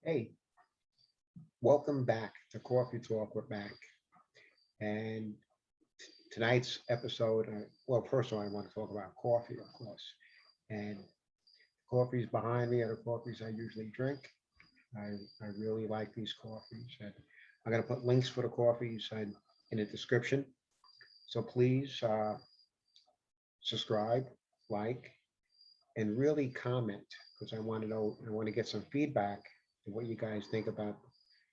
Hey, welcome back to Coffee Talk with Mac. And tonight's episode, well, first of all, I want to talk about coffee, of course. And coffee's behind me are the coffees I usually drink. I really like these coffees. And I'm going to put links for the coffees in the description. So please subscribe, like, and really comment because I want to know, I want to get some feedback and what you guys think about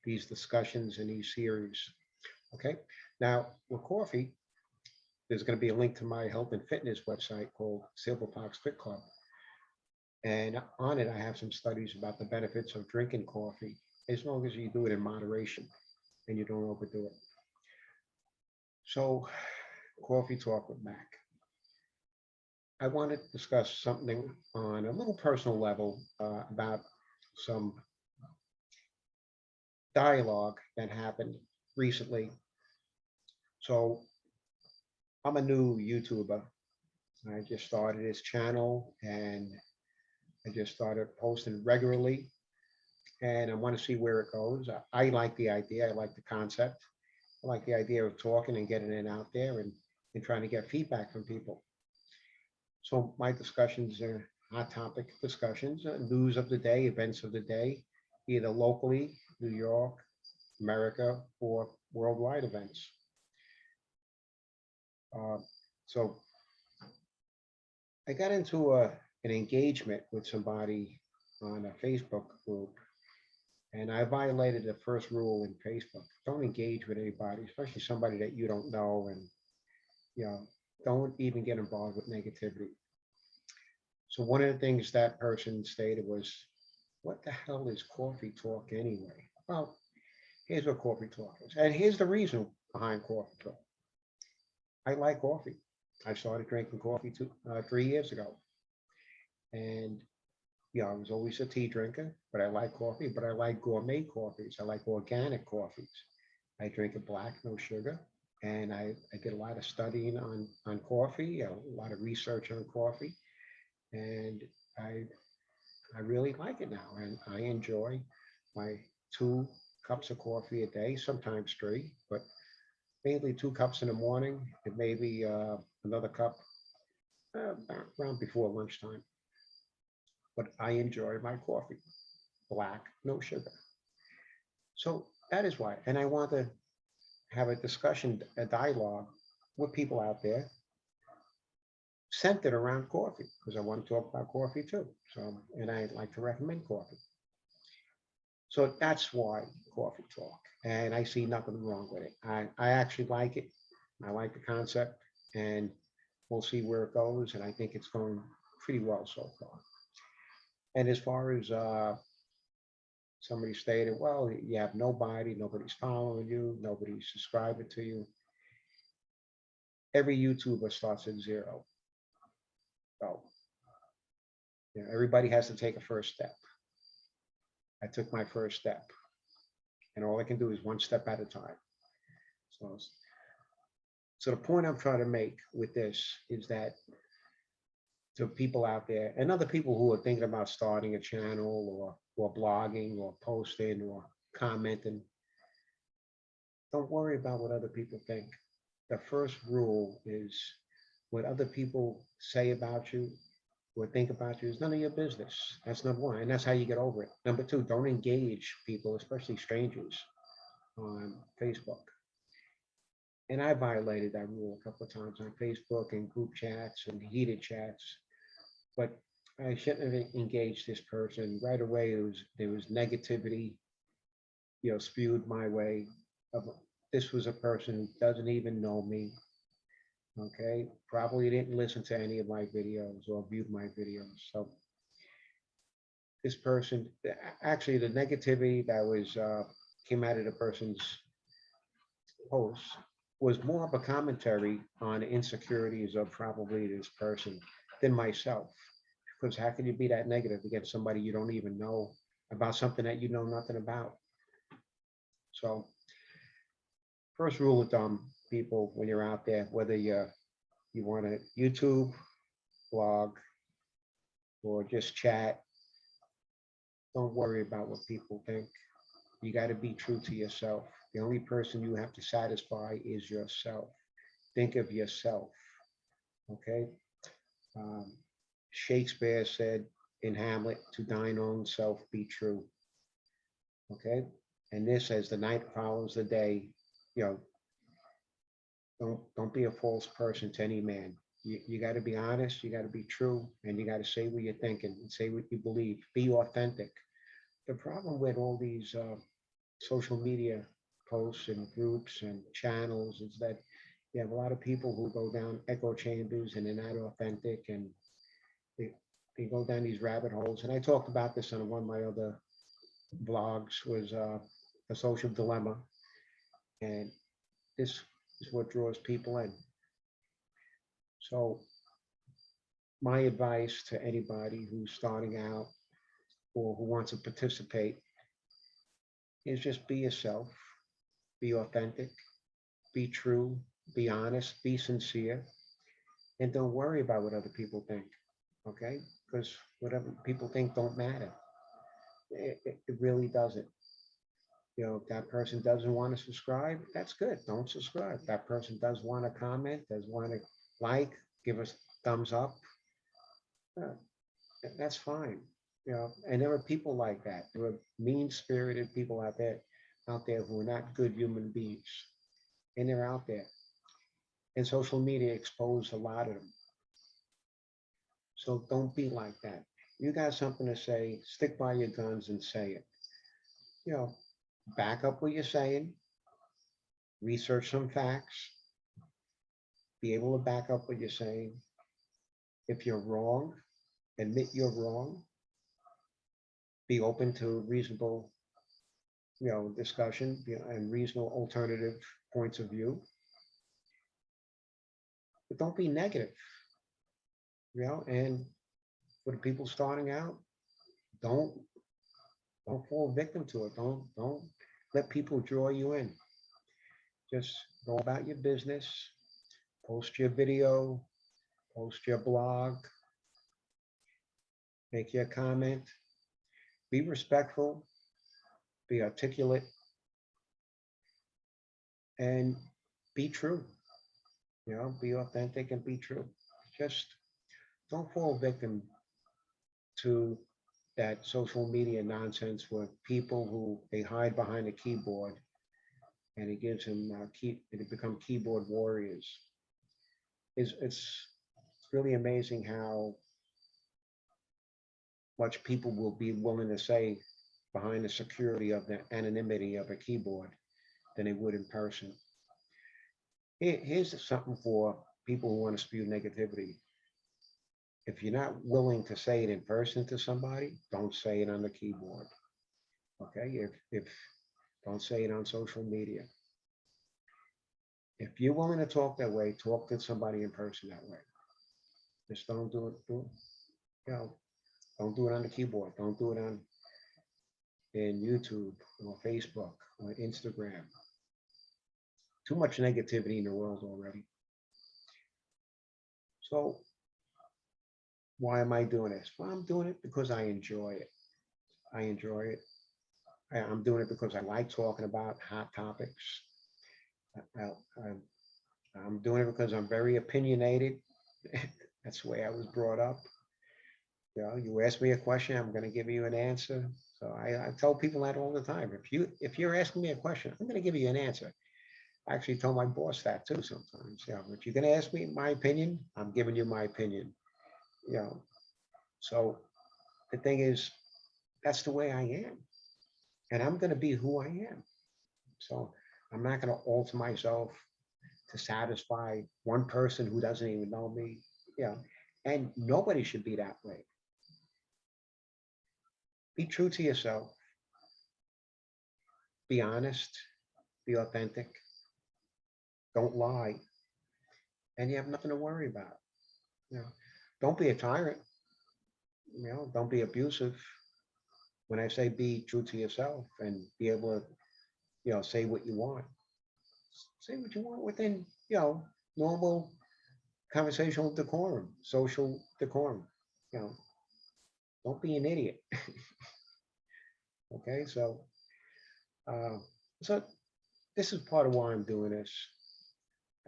these discussions and these series. Okay. Now, with coffee, there's going to be a link to my health and fitness website called Silver Fox Fit Club. And on it, I have some studies about the benefits of drinking coffee as long as you do it in moderation and you don't overdo it. So, coffee talk with Mac. I want to discuss something on a little personal level about some dialogue that happened recently. So, I'm a new YouTuber. I just started this channel and I just started posting regularly and I want to see where it goes. I like the idea. I like the concept. I like the idea of talking and getting it out there and trying to get feedback from people. So my discussions are hot topic discussions, news of the day, events of the day, either locally, New York, America, or worldwide events. Uh, so I got into an engagement with somebody on a Facebook group, and I violated the first rule in Facebook. Don't engage with anybody, especially somebody that you don't know, and you know, don't even get involved with negativity. So one of the things that person stated was, "What the hell is coffee talk anyway?" Well, here's what coffee talk is, and here's the reason behind coffee talk. I like coffee. I started drinking coffee 3 years ago, and I was always a tea drinker, but I like coffee, but I like gourmet coffees. I like organic coffees. I drink it black, no sugar. And I did a lot of studying on coffee, a lot of research on coffee. And I, I really like it now. And I enjoy my 2 cups of coffee a day, sometimes three, but mainly 2 cups in the morning and maybe another cup around before lunchtime. But I enjoy my coffee, black, no sugar. So that is why. And I want to have a discussion, a dialogue with people out there centered around coffee because I want to talk about coffee too. So, and I like to recommend coffee. So that's why coffee talk. And I see nothing wrong with it. I actually like it. I like the concept and we'll see where it goes. And I think it's going pretty well so far. And as far as somebody stated, well, you have nobody, nobody's following you, nobody's subscribing to you. Every YouTuber starts at zero. So, everybody has to take a first step. I took my first step, and all I can do is one step at a time. So, so the point I'm trying to make with this is that to people out there and other people who are thinking about starting a channel or blogging or posting or commenting, don't worry about what other people think. The first rule is what other people say about you or think about you is none of your business. That's number one. And that's how you get over it. Number two, don't engage people, especially strangers, on Facebook. And I violated that rule a couple of times on Facebook and group chats and heated chats. But I shouldn't have engaged this person right away. There was negativity, spewed my way. Of this was a person who doesn't even know me. Okay, probably didn't listen to any of my videos or viewed my videos. So this person, actually, the negativity that was came out of the person's post was more of a commentary on the insecurities of probably this person than myself. Because how can you be that negative against somebody you don't even know about something that you know nothing about? So first rule of thumb, people, when you're out there, whether you want to YouTube, blog, or just chat, Don't worry about what people think. You got to be true to yourself. The only person you have to satisfy is yourself. Think of yourself. Okay. Um, Shakespeare said in Hamlet, to thine own self be true. Okay. And this, as the night follows the day, you know, don't be a false person to any man. You got to be honest, you got to be true, and you got to say what you're thinking and say what you believe. Be authentic. The problem with all these social media posts and groups and channels is that you have a lot of people who go down echo chambers and they're not authentic, and they, they go down these rabbit holes. And I talked about this on one of my other blogs, was a social dilemma. And this is what draws people in. So my advice to anybody who's starting out or who wants to participate is just be yourself, be authentic, be true, be honest, be sincere, and don't worry about what other people think. Okay? Because whatever people think don't matter. It really doesn't. You know, if that person doesn't want to subscribe, that's good. Don't subscribe. If that person does want to comment, does want to like, give us thumbs up, uh, that's fine. You know, and there are people like that. There are mean-spirited people out there who are not good human beings, and they're out there. And social media exposed a lot of them. So don't be like that. You got something to say, stick by your guns and say it. You know, back up what you're saying, research some facts, be able to back up what you're saying. If you're wrong, admit you're wrong, be open to reasonable, discussion, and reasonable alternative points of view. But don't be negative, and for the people starting out, don't don't fall victim to it. Don't let people draw you in. Just go about your business, post your video, post your blog, make your comment, be respectful, be articulate, and be true. Be authentic and be true. Just don't fall victim to that social media nonsense with people who they hide behind a keyboard, and it gives them they become keyboard warriors. It's really amazing how much people will be willing to say behind the security of the anonymity of a keyboard than they would in person. Here's something for people who want to spew negativity. If you're not willing to say it in person to somebody, don't say it on the keyboard. Okay? If don't say it on social media. If you're willing to talk that way, talk to somebody in person that way. Just don't do it. Don't do it on the keyboard. Don't do it on in YouTube or Facebook or Instagram. Too much negativity in the world already. So why am I doing this? Well, I'm doing it because I enjoy it. I enjoy it. I'm doing it because I like talking about hot topics. I'm doing it because I'm very opinionated. That's the way I was brought up. You ask me a question, I'm going to give you an answer. So I tell people that all the time. If you're asking me a question, I'm going to give you an answer. I actually tell my boss that too sometimes. If you're going to ask me my opinion, I'm giving you my opinion. So the thing is, that's the way I am, and I'm going to be who I am. So I'm not going to alter myself to satisfy one person who doesn't even know me. And nobody should be that way. Be true to yourself. Be honest. Be authentic. Don't lie. And you have nothing to worry about. Don't be a tyrant. Don't be abusive. When I say be true to yourself and be able to, say what you want, say what you want within, normal conversational decorum, social decorum. Don't be an idiot. Okay, uh, so this is part of why I'm doing this.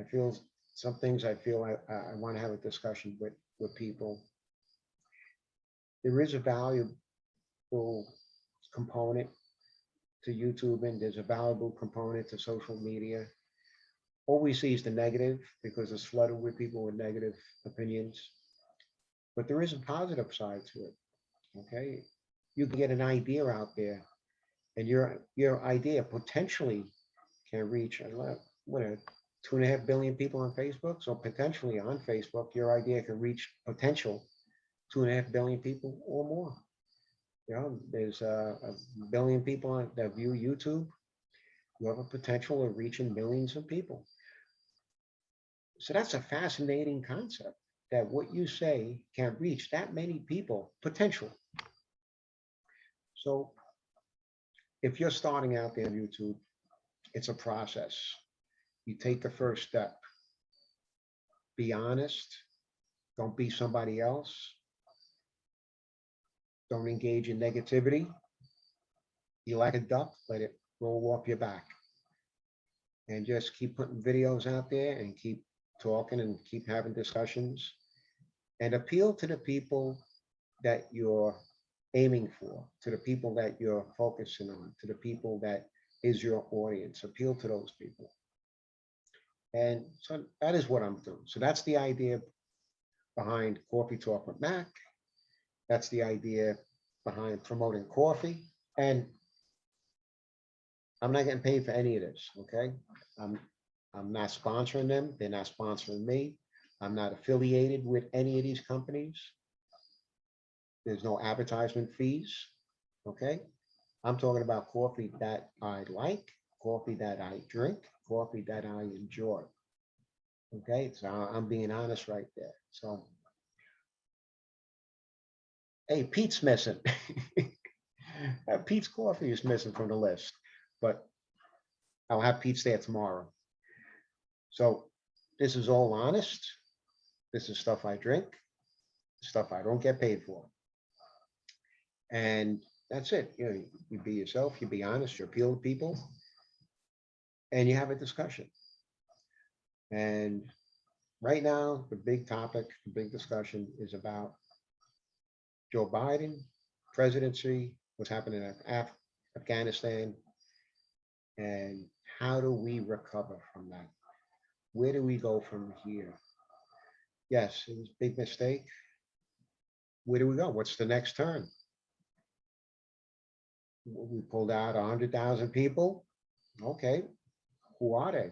I feel some things I feel I want to have a discussion with people. There is a valuable component to YouTube, and there's a valuable component to social media. All we see is the negative because it's flooded with people with negative opinions. But there is a positive side to it. Okay, you can get an idea out there, and your idea potentially can reach what 2.5 billion people on Facebook. So potentially on Facebook, your idea can reach potential 2.5 billion people or more. You know, there's a billion people that view YouTube. You have a potential of reaching millions of people. So that's a fascinating concept that what you say can reach that many people potential. So if you're starting out there on YouTube, it's a process. You take the first step. Be honest. Don't be somebody else. Don't engage in negativity. You like a duck, let it roll off your back. And just keep putting videos out there and keep talking and keep having discussions and appeal to the people that you're aiming for, to the people that you're focusing on, to the people that is your audience. Appeal to those people. And so that is what I'm doing. So that's the idea behind Coffee Talk with Mac. That's the idea behind promoting coffee. And I'm not getting paid for any of this, okay? I'm I'm not sponsoring them. They're not sponsoring me. I'm not affiliated with any of these companies. There's no advertisement fees, okay? I'm talking about coffee that I like, coffee that I drink, coffee that I enjoy. Okay, so I'm being honest right there. So, hey, Pete's missing. Pete's coffee is missing from the list, but I'll have Pete's there tomorrow. So this is all honest. This is stuff I drink, stuff I don't get paid for. And that's it. You know, you be yourself, you be honest, you appeal to people, and you have a discussion. And right now, the big topic, the big discussion is about Joe Biden, presidency, what's happening in Afghanistan, and how do we recover from that? Where do we go from here? Yes, it was a big mistake. Where do we go? What's the next turn? We pulled out 100,000 people. Okay, who are they?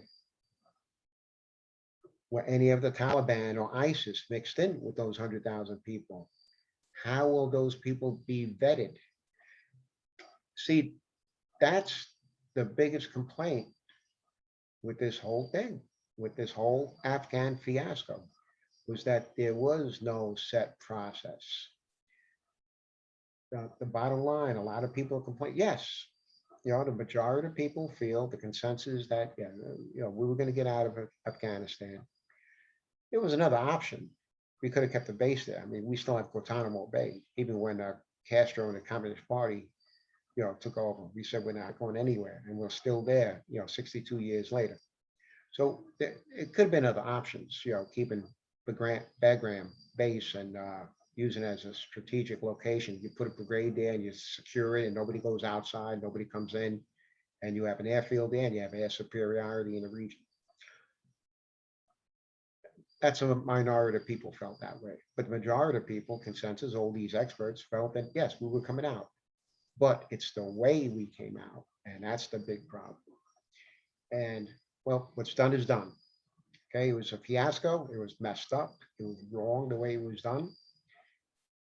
Were any of the Taliban or ISIS mixed in with those 100,000 people? How will those people be vetted? See, that's the biggest complaint with this whole thing, with this whole Afghan fiasco, was that there was no set process. The bottom line, a lot of people complain, yes, you know, the majority of people feel the consensus that, yeah, you know, we were going to get out of Afghanistan. There was another option. We could have kept the base there. I mean, we still have Guantanamo Bay, even when Castro and the Communist Party, you know, took over. We said we're not going anywhere, and we're still there, you know, 62 years later. So it could have been other options, you know, keeping the Bagram base and using it as a strategic location. You put a brigade there and you secure it, and nobody goes outside, nobody comes in, and you have an airfield there, and you have air superiority in the region. That's a minority of people felt that way, but the majority of people, consensus, all these experts felt that yes, we were coming out, but it's the way we came out, and that's the big problem. And well, what's done is done. Okay, it was a fiasco. It was messed up. It was wrong the way it was done.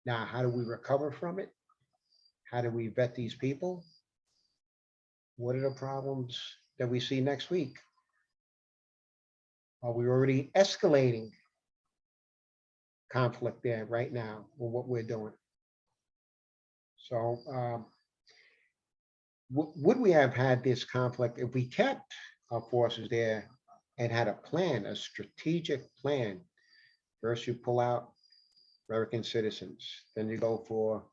Now, how do we recover from it? How do we vet these people? What are the problems that we see next week? Are we already escalating conflict there right now with what we're doing? So, would we have had this conflict if we kept our forces there and had a plan, a strategic plan? First, you pull out American citizens, then you go for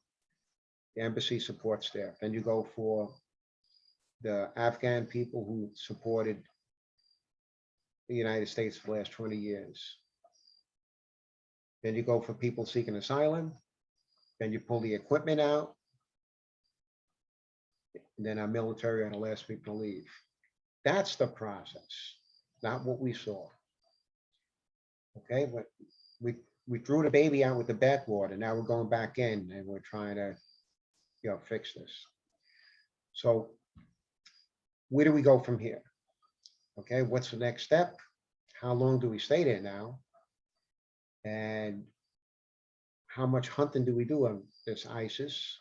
the embassy support staff. Then you go for the Afghan people who supported the United States for the last 20 years. Then you go for people seeking asylum. Then you pull the equipment out. And then our military are the last people to leave. That's the process, not what we saw. Okay, but we threw the baby out with the bathwater. Now we're going back in and we're trying to, fix this. So where do we go from here? Okay, what's the next step? How long do we stay there now? And how much hunting do we do on this ISIS?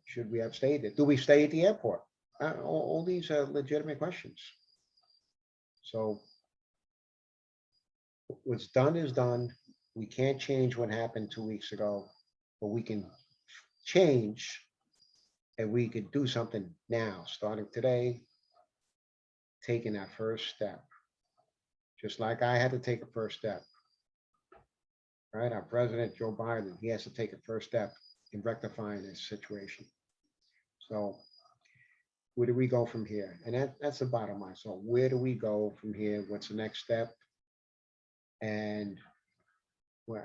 Should we have stayed there? Do we stay at the airport? All these are legitimate questions. So what's done is done. We can't change what happened 2 weeks ago, but we can change, and we could do something now, starting today, taking that first step. Just like I had to take a first step. Right? Our president, Joe Biden, he has to take a first step in rectifying this situation. So where do we go from here? And that's the bottom line. So where do we go from here? What's the next step? And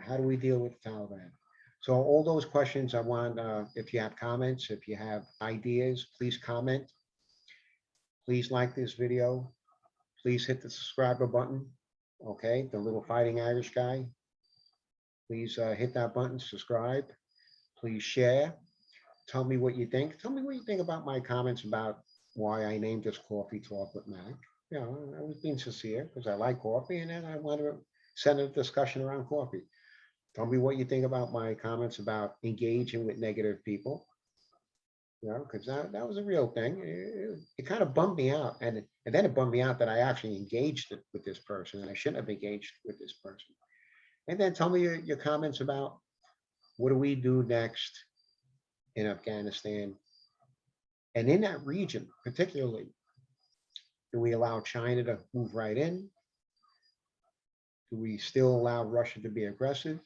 how do we deal with the Taliban? So all those questions I want, if you have comments, if you have ideas, please comment. Please like this video. Please hit the subscriber button. Okay, the little fighting Irish guy. Please hit that button, subscribe. Please share. Tell me what you think. Tell me what you think about my comments about why I named this Coffee Talk with Mac. I was being sincere because I like coffee, and then I want to send a discussion around coffee. Tell me what you think about my comments about engaging with negative people. Because that was a real thing. It kind of bummed me out. And then it bummed me out that I actually engaged with this person, and I shouldn't have engaged with this person. And then tell me your comments about what do we do next in Afghanistan and in that region, particularly. Do we allow China to move right in? Do we still allow Russia to be aggressive?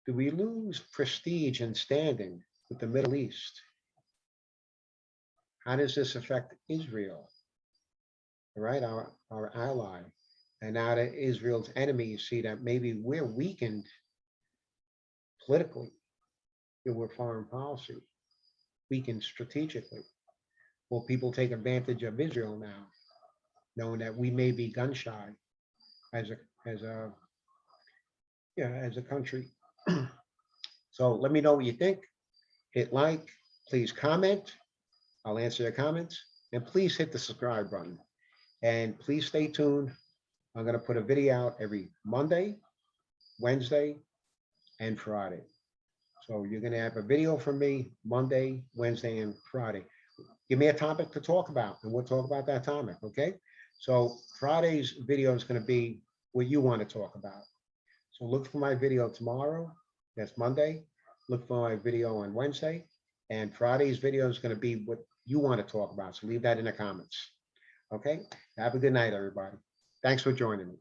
Do we lose prestige and standing with the Middle East? How does this affect Israel? Right, our ally. And now that Israel's enemies see that maybe we're weakened politically, with foreign policy, weakened strategically. Will people take advantage of Israel now, knowing that we may be gun shy as a country? So let me know what you think. Hit like, please comment. I'll answer your comments, and please hit the subscribe button. And please stay tuned. I'm going to put a video out every Monday, Wednesday, and Friday. So you're going to have a video from me Monday, Wednesday, and Friday. Give me a topic to talk about, and we'll talk about that topic, okay? So Friday's video is going to be what you want to talk about. So look for my video tomorrow. That's Monday. Look for my video on Wednesday. And Friday's video is going to be what you want to talk about. So leave that in the comments. Okay? Have a good night, everybody. Thanks for joining me.